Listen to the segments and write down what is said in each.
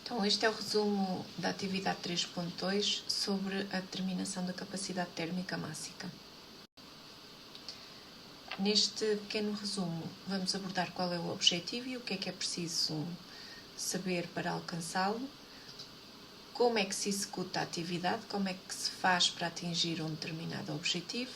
Então, este é o resumo da atividade 3.2 sobre a determinação da capacidade térmica mássica. Neste pequeno resumo, vamos abordar qual é o objetivo e o que é preciso saber para alcançá-lo, como é que se executa a atividade, como é que se faz para atingir um determinado objetivo,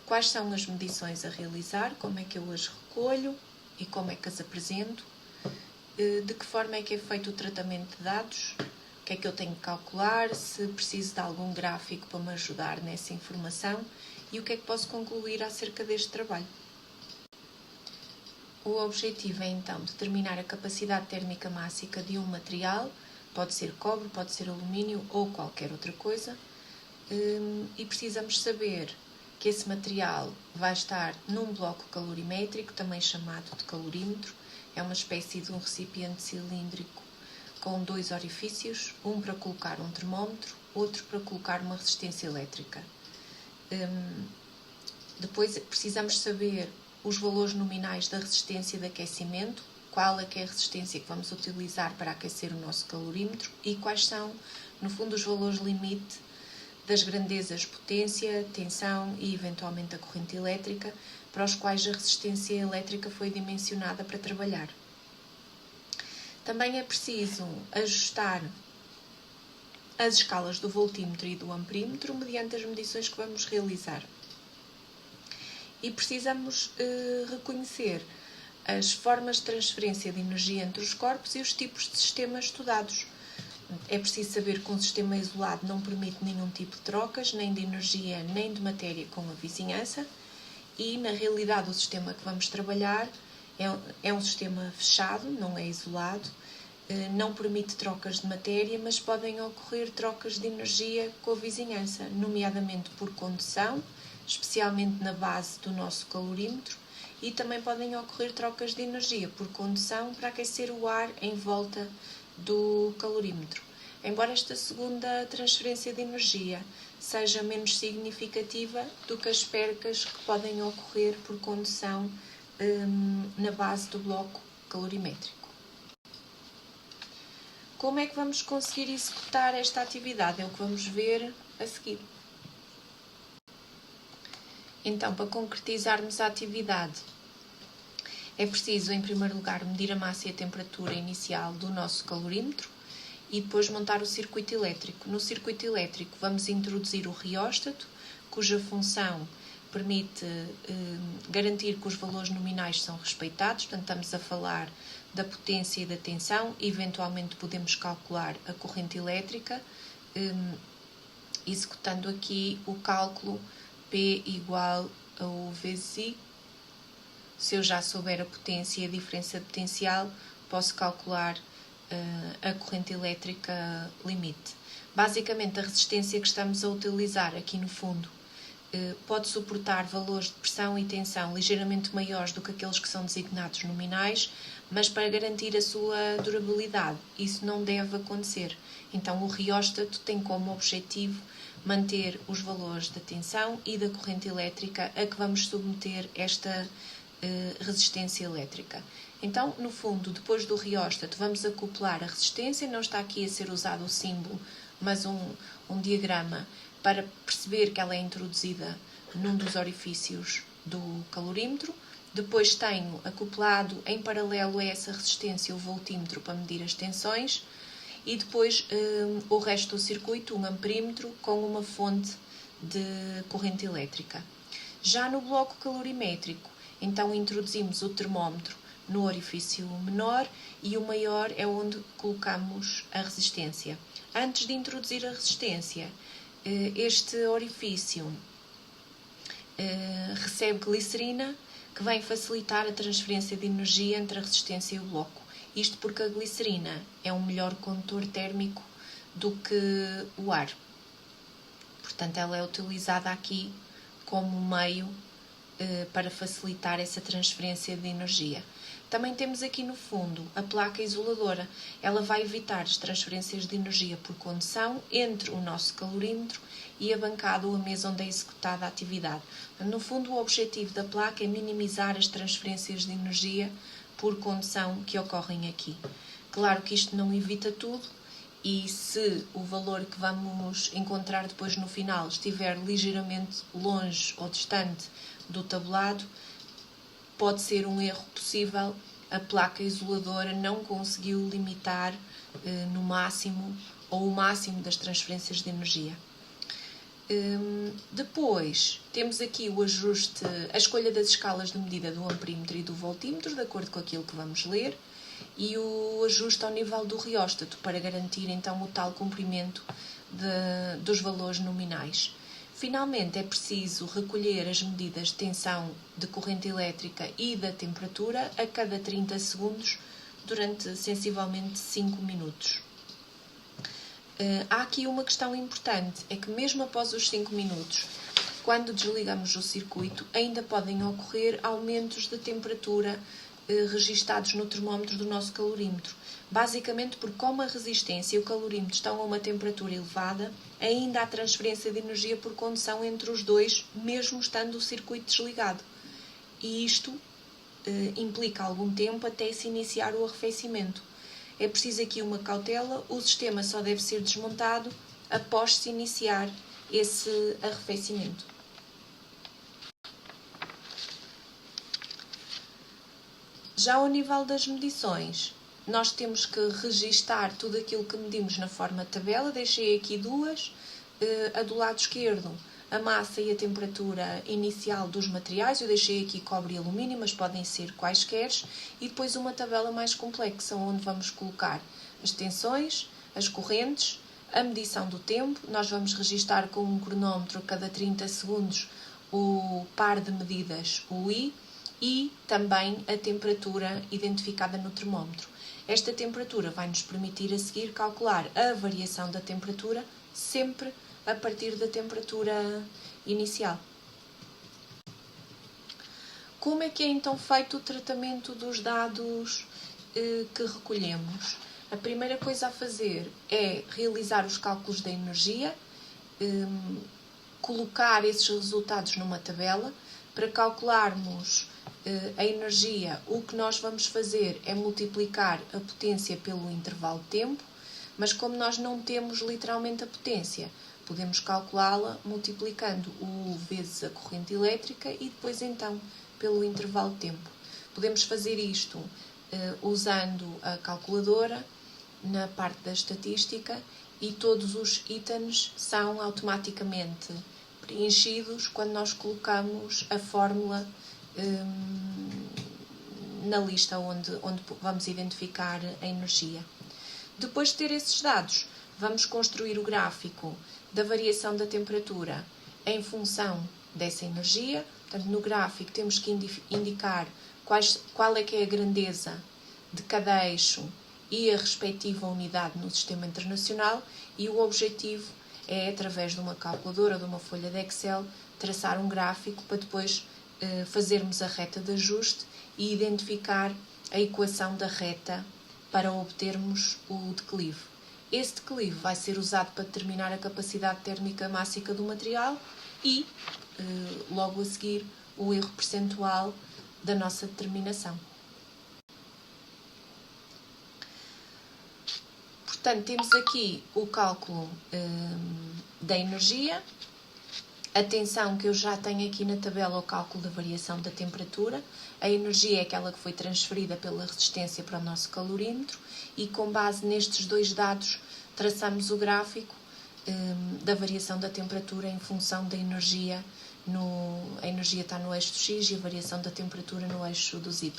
quais são as medições a realizar, como é que eu as recolho e como é que as apresento, de que forma é que é feito o tratamento de dados, o que é que eu tenho que calcular, se preciso de algum gráfico para me ajudar nessa informação e o que é que posso concluir acerca deste trabalho. O objetivo é então determinar a capacidade térmica mássica de um material, pode ser cobre, pode ser alumínio ou qualquer outra coisa, e precisamos saber que esse material vai estar num bloco calorimétrico, também chamado de calorímetro. É uma espécie de um recipiente cilíndrico com dois orifícios, um para colocar um termómetro, outro para colocar uma resistência elétrica. Depois precisamos saber os valores nominais da resistência de aquecimento, qual é que é a resistência que vamos utilizar para aquecer o nosso calorímetro e quais são, no fundo, os valores limite das grandezas potência, tensão e, eventualmente, a corrente elétrica, para os quais a resistência elétrica foi dimensionada para trabalhar. Também é preciso ajustar as escalas do voltímetro e do amperímetro mediante as medições que vamos realizar. E precisamos reconhecer as formas de transferência de energia entre os corpos e os tipos de sistemas estudados. É preciso saber que um sistema isolado não permite nenhum tipo de trocas, nem de energia, nem de matéria com a vizinhança, e, na realidade, o sistema que vamos trabalhar é um sistema fechado, não é isolado, não permite trocas de matéria, mas podem ocorrer trocas de energia com a vizinhança, nomeadamente por condução, especialmente na base do nosso calorímetro, e também podem ocorrer trocas de energia por condução para aquecer o ar em volta do calorímetro. Embora esta segunda transferência de energia seja menos significativa do que as percas que podem ocorrer por condução na base do bloco calorimétrico. Como é que vamos conseguir executar esta atividade? É o que vamos ver a seguir. Então, para concretizarmos a atividade, é preciso, em primeiro lugar, medir a massa e a temperatura inicial do nosso calorímetro e depois montar o circuito elétrico. No circuito elétrico vamos introduzir o rióstato, cuja função permite garantir que os valores nominais são respeitados, portanto estamos a falar da potência e da tensão, e eventualmente podemos calcular a corrente elétrica, executando aqui o cálculo P igual a U vezes I. Se eu já souber a potência e a diferença de potencial, posso calcular a corrente elétrica limite. Basicamente, a resistência que estamos a utilizar aqui no fundo pode suportar valores de pressão e tensão ligeiramente maiores do que aqueles que são designados nominais, mas para garantir a sua durabilidade, isso não deve acontecer. Então, o rióstato tem como objetivo manter os valores da tensão e da corrente elétrica a que vamos submeter esta resistência elétrica. Então, no fundo, depois do rióstato, vamos acoplar a resistência. Não está aqui a ser usado o símbolo, mas um diagrama para perceber que ela é introduzida num dos orifícios do calorímetro. Depois tenho acoplado em paralelo a essa resistência o voltímetro para medir as tensões e depois o resto do circuito, um amperímetro com uma fonte de corrente elétrica. Já no bloco calorimétrico, então introduzimos o termómetro no orifício menor e o maior é onde colocamos a resistência. Antes de introduzir a resistência, este orifício recebe glicerina, que vai facilitar a transferência de energia entre a resistência e o bloco. Isto porque a glicerina é um melhor condutor térmico do que o ar. Portanto, ela é utilizada aqui como meio para facilitar essa transferência de energia. Também temos aqui no fundo a placa isoladora. Ela vai evitar as transferências de energia por condução entre o nosso calorímetro e a bancada ou a mesa onde é executada a atividade. No fundo, o objetivo da placa é minimizar as transferências de energia por condução que ocorrem aqui. Claro que isto não evita tudo, e se o valor que vamos encontrar depois no final estiver ligeiramente longe ou distante do tabulado, pode ser um erro possível. A placa isoladora não conseguiu limitar no máximo ou o máximo das transferências de energia. Depois temos aqui o ajuste, a escolha das escalas de medida do amperímetro e do voltímetro, de acordo com aquilo que vamos ler, e o ajuste ao nível do rióstato, para garantir então o tal comprimento dos valores nominais. Finalmente, é preciso recolher as medidas de tensão, de corrente elétrica e da temperatura a cada 30 segundos durante sensivelmente 5 minutos. Há aqui uma questão importante, é que mesmo após os 5 minutos, quando desligamos o circuito, ainda podem ocorrer aumentos de temperatura registados no termómetro do nosso calorímetro. Basicamente porque, como a resistência e o calorímetro estão a uma temperatura elevada, ainda há transferência de energia por condução entre os dois, mesmo estando o circuito desligado. E isto implica algum tempo até se iniciar o arrefecimento. É preciso aqui uma cautela, o sistema só deve ser desmontado após se iniciar esse arrefecimento. Já ao nível das medições, nós temos que registar tudo aquilo que medimos na forma de tabela. Deixei aqui duas, a do lado esquerdo, a massa e a temperatura inicial dos materiais. Eu deixei aqui cobre e alumínio, mas podem ser quaisquer. E depois uma tabela mais complexa, onde vamos colocar as tensões, as correntes, a medição do tempo. Nós vamos registar com um cronómetro a cada 30 segundos o par de medidas, o I, e também a temperatura identificada no termómetro. Esta temperatura vai nos permitir a seguir calcular a variação da temperatura sempre a partir da temperatura inicial. Como é que é então feito o tratamento dos dados que recolhemos? A primeira coisa a fazer é realizar os cálculos da energia, colocar esses resultados numa tabela. Para calcularmos a energia, o que nós vamos fazer é multiplicar a potência pelo intervalo de tempo, mas como nós não temos literalmente a potência, podemos calculá-la multiplicando o U vezes a corrente elétrica e depois então pelo intervalo de tempo. Podemos fazer isto usando a calculadora na parte da estatística, e todos os itens são automaticamente preenchidos quando nós colocamos a fórmula na lista onde vamos identificar a energia. Depois de ter esses dados, vamos construir o gráfico da variação da temperatura em função dessa energia. Portanto, no gráfico temos que indicar qual é que é a grandeza de cada eixo e a respectiva unidade no sistema internacional, e o objetivo é, através de uma calculadora, de uma folha de Excel, traçar um gráfico para depois fazermos a reta de ajuste e identificar a equação da reta para obtermos o declive. Esse declive vai ser usado para determinar a capacidade térmica mássica do material e, logo a seguir, o erro percentual da nossa determinação. Portanto, temos aqui o cálculo da energia, a tensão, que eu já tenho aqui na tabela, o cálculo da variação da temperatura. A energia é aquela que foi transferida pela resistência para o nosso calorímetro, e com base nestes dois dados traçamos o gráfico da variação da temperatura em função da energia. A energia está no eixo do X e a variação da temperatura no eixo dos Y.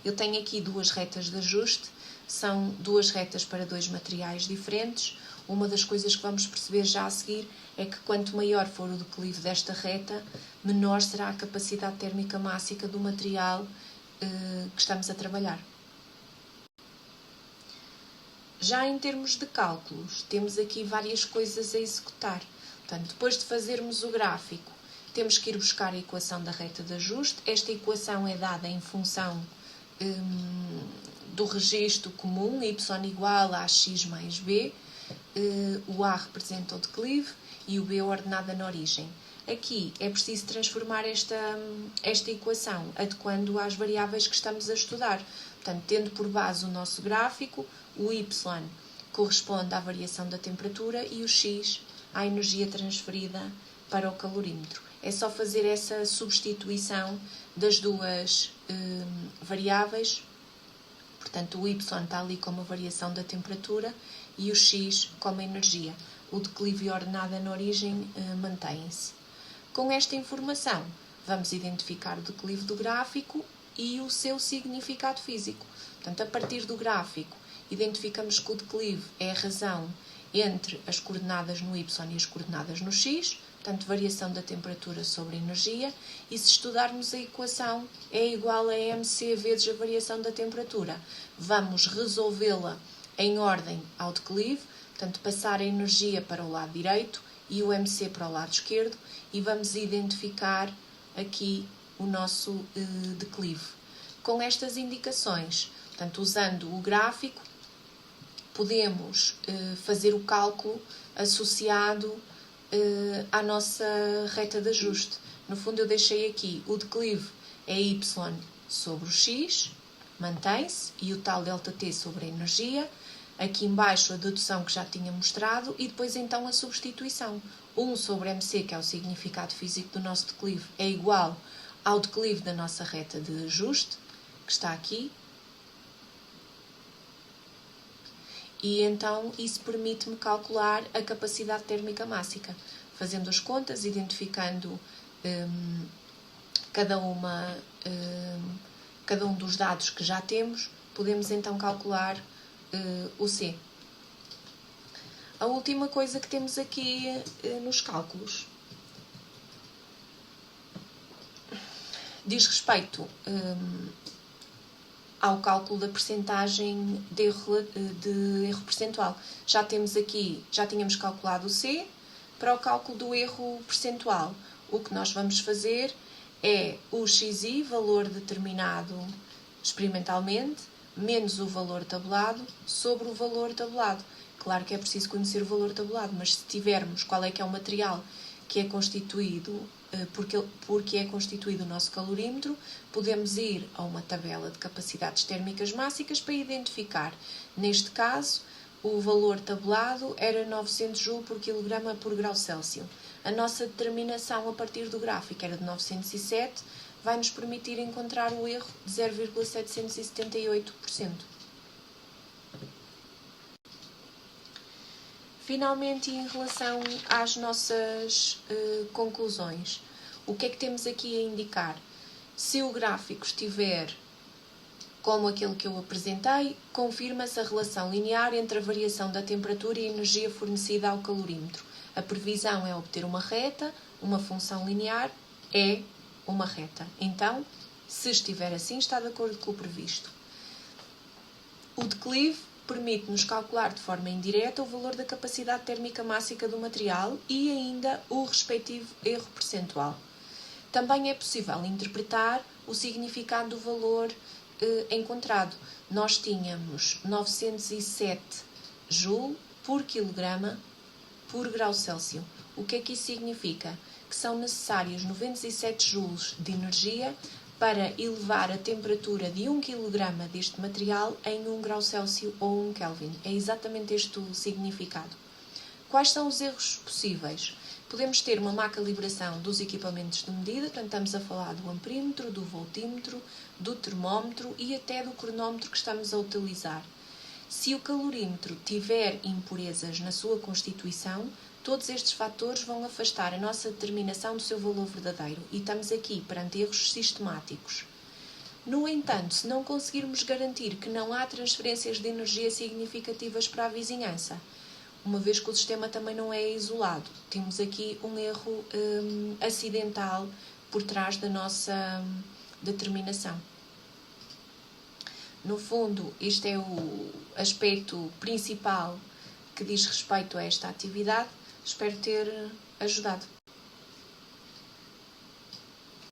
Eu tenho aqui duas retas de ajuste, são duas retas para dois materiais diferentes. Uma das coisas que vamos perceber já a seguir é que quanto maior for o declive desta reta, menor será a capacidade térmica mássica do material que estamos a trabalhar. Já em termos de cálculos, temos aqui várias coisas a executar. Portanto, depois de fazermos o gráfico, temos que ir buscar a equação da reta de ajuste. Esta equação é dada em função do registro comum, y igual a x mais b. O A representa o declive e o B a ordenada na origem. Aqui é preciso transformar esta equação adequando às variáveis que estamos a estudar. Portanto, tendo por base o nosso gráfico, o y corresponde à variação da temperatura e o x à energia transferida para o calorímetro. É só fazer essa substituição das duas variáveis. Portanto, o y está ali como a variação da temperatura e o x como a energia. O declive e a ordenada na origem mantém-se. Com esta informação, vamos identificar o declive do gráfico e o seu significado físico. Portanto, a partir do gráfico, identificamos que o declive é a razão entre as coordenadas no y e as coordenadas no x, portanto, variação da temperatura sobre a energia, e se estudarmos a equação é igual a mc vezes a variação da temperatura. Vamos resolvê-la em ordem ao declive, portanto, passar a energia para o lado direito e o mc para o lado esquerdo, e vamos identificar aqui o nosso declive. Com estas indicações, portanto, usando o gráfico, podemos fazer o cálculo associado à nossa reta de ajuste. No fundo, eu deixei aqui o declive é y sobre o x, mantém-se, e o tal ΔT sobre a energia. Aqui embaixo a dedução que já tinha mostrado e depois então a substituição. 1 sobre mc, que é o significado físico do nosso declive, é igual ao declive da nossa reta de ajuste, que está aqui. E então isso permite-me calcular a capacidade térmica mássica, fazendo as contas, identificando cada um dos dados que já temos, podemos então calcular o C. A última coisa que temos aqui nos cálculos diz respeito ao cálculo da percentagem de erro percentual. Já tínhamos calculado o C. Para o cálculo do erro percentual, o que nós vamos fazer é o xi, valor determinado experimentalmente, menos o valor tabulado sobre o valor tabulado. Claro que é preciso conhecer o valor tabulado, mas se tivermos qual é que é o material que é constituído, porque é constituído o nosso calorímetro, podemos ir a uma tabela de capacidades térmicas mássicas para identificar. Neste caso, o valor tabulado era 900 Joule por quilograma por grau Celsius. A nossa determinação a partir do gráfico era de 907, vai nos permitir encontrar o erro de 0,778%. Finalmente, em relação às nossas conclusões, o que é que temos aqui a indicar? Se o gráfico estiver como aquele que eu apresentei, confirma-se a relação linear entre a variação da temperatura e a energia fornecida ao calorímetro. A previsão é obter uma reta, uma função linear é uma reta. Então, se estiver assim, está de acordo com o previsto. O declive permite-nos calcular de forma indireta o valor da capacidade térmica mássica do material e ainda o respectivo erro percentual. Também é possível interpretar o significado do valor encontrado. Nós tínhamos 907 Joule por quilograma por grau Celsius. O que é que isso significa? Que são necessários 97 joules de energia para elevar a temperatura de 1 kg deste material em 1 grau Celsius ou 1 Kelvin. É exatamente este o significado. Quais são os erros possíveis? Podemos ter uma má calibração dos equipamentos de medida, portanto estamos a falar do amperímetro, do voltímetro, do termómetro e até do cronómetro que estamos a utilizar. Se o calorímetro tiver impurezas na sua constituição, todos estes fatores vão afastar a nossa determinação do seu valor verdadeiro e estamos aqui perante erros sistemáticos. No entanto, se não conseguirmos garantir que não há transferências de energia significativas para a vizinhança, uma vez que o sistema também não é isolado, temos aqui um erro acidental por trás da nossa determinação. No fundo, este é o aspecto principal que diz respeito a esta atividade. Espero ter ajudado.